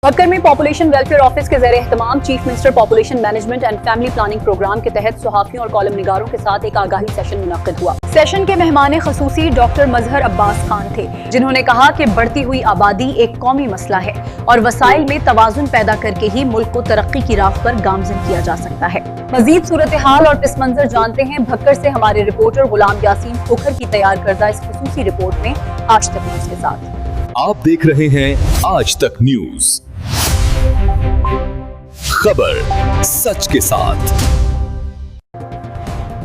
بھکر میں population welfare office کے زیر اہتمام chief minister population management and family planning program کے تحت صحافیوں اور کالم نگاروں کے ساتھ ایک آگاہی سیشن منعقد ہوا۔ سیشن کے مہمان خصوصی ڈاکٹر مظہر عباس خان تھے، جنہوں نے کہا کہ بڑھتی ہوئی آبادی ایک قومی مسئلہ ہے اور وسائل میں توازن پیدا کر کے ہی ملک کو ترقی کی راہ پر گامزن کیا جا سکتا ہے۔ مزید صورتحال اور پس منظر جانتے ہیں بھکر سے ہمارے رپورٹر غلام یاسین کھوکھر کی تیار کردہ اس خصوصی رپورٹ میں آج تک نیوز کے ساتھ۔ آپ دیکھ رہے ہیں آج تک نیوز، خبر سچ کے ساتھ۔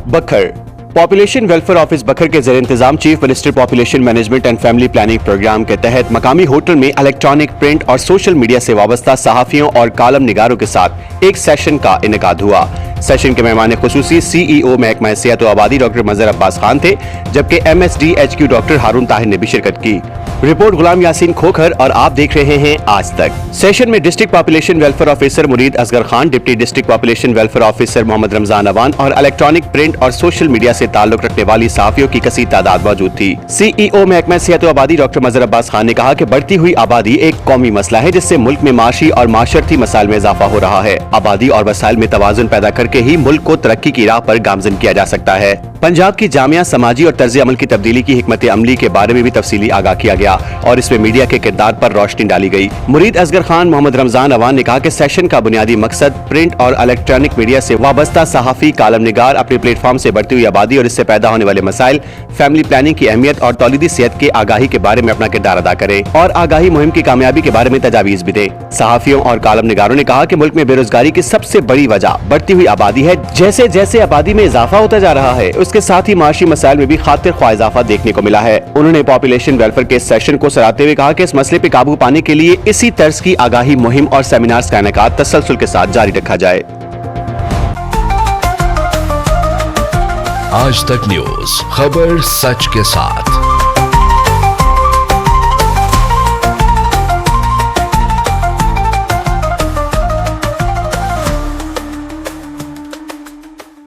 بکھر پاپولیشن ویلفیئر آفس بکھر کے زیر انتظام chief minister population management and family planning program کے تحت مقامی ہوٹل میں الیکٹرانک، پرنٹ اور سوشل میڈیا سے وابستہ صحافیوں اور کالم نگاروں کے ساتھ ایک سیشن کا انعقاد ہوا۔ سیشن کے مہمان خصوصی سی ای او محکمہ صحت و آبادی ڈاکٹر مظہر عباس خان تھے، جبکہ M S D H Q doctor Haroon Tahir نے بھی شرکت کی۔ رپورٹ غلام یاسین کھوکھر اور آپ دیکھ رہے ہیں آج تک۔ سیشن میں district population welfare officer Murid Asghar Khan, deputy district population welfare officer Muhammad Ramzan Awan اور الیکٹرانک، پرنٹ اور سوشل میڈیا سے تعلق رکھنے والی صحافیوں کی کثیر تعداد موجود تھی۔ سی ای او محکمہ صحت و آبادی ڈاکٹر مظہر عباس خان نے کہا کہ بڑھتی ہوئی آبادی ایک قومی مسئلہ ہے جس سے ملک میں معاشی اور معاشرتی مسائل میں اضافہ ہو رہا ہے۔ آبادی اور وسائل میں توازن پیدا کر کے ہی ملک کو ترقی کی راہ پر گامزن کیا جا سکتا ہے۔ پنجاب کی جامعہ سماجی اور طرز عمل کی تبدیلی کی حکمت عملی کے بارے میں بھی تفصیلی آگاہ کیا گیا اور اس میں میڈیا کے کردار پر روشنی ڈالی گئی۔ مرید اصغر خان، محمد رمضان اوان نے کہا کہ سیشن کا بنیادی مقصد پرنٹ اور الیکٹرانک میڈیا سے وابستہ صحافی، کالم نگار اپنے پلیٹ فارم سے بڑھتی ہوئی آبادی اور اس سے پیدا ہونے والے مسائل، فیملی پلاننگ کی اہمیت اور تولیدی صحت کے آگاہی کے بارے میں اپنا کردار ادا کریں اور آگاہی مہم کی کامیابی کے بارے میں تجاویز بھی دیں۔ صحافیوں اور کالم نگاروں نے کہا کہ ملک میں بے روزگاری کی سب سے بڑی وجہ بڑھتی ہوئی آبادی ہے۔ جیسے جیسے آبادی میں اضافہ ہوتا جا رہا ہے، اس کے ساتھ ہی معاشی مسائل میں بھی خاطر خواہ اضافہ دیکھنے کو ملا ہے۔ انہوں نے پاپولیشن ویلفیئر کے سیشن کو سراہتے ہوئے کہا کہ اس مسئلے پہ قابو پانے کے لیے اسی طرز کی آگاہی مہم اور سیمینارز کا انعقاد تسلسل کے ساتھ جاری رکھا جائے۔ آج تک نیوز، خبر سچ کے ساتھ۔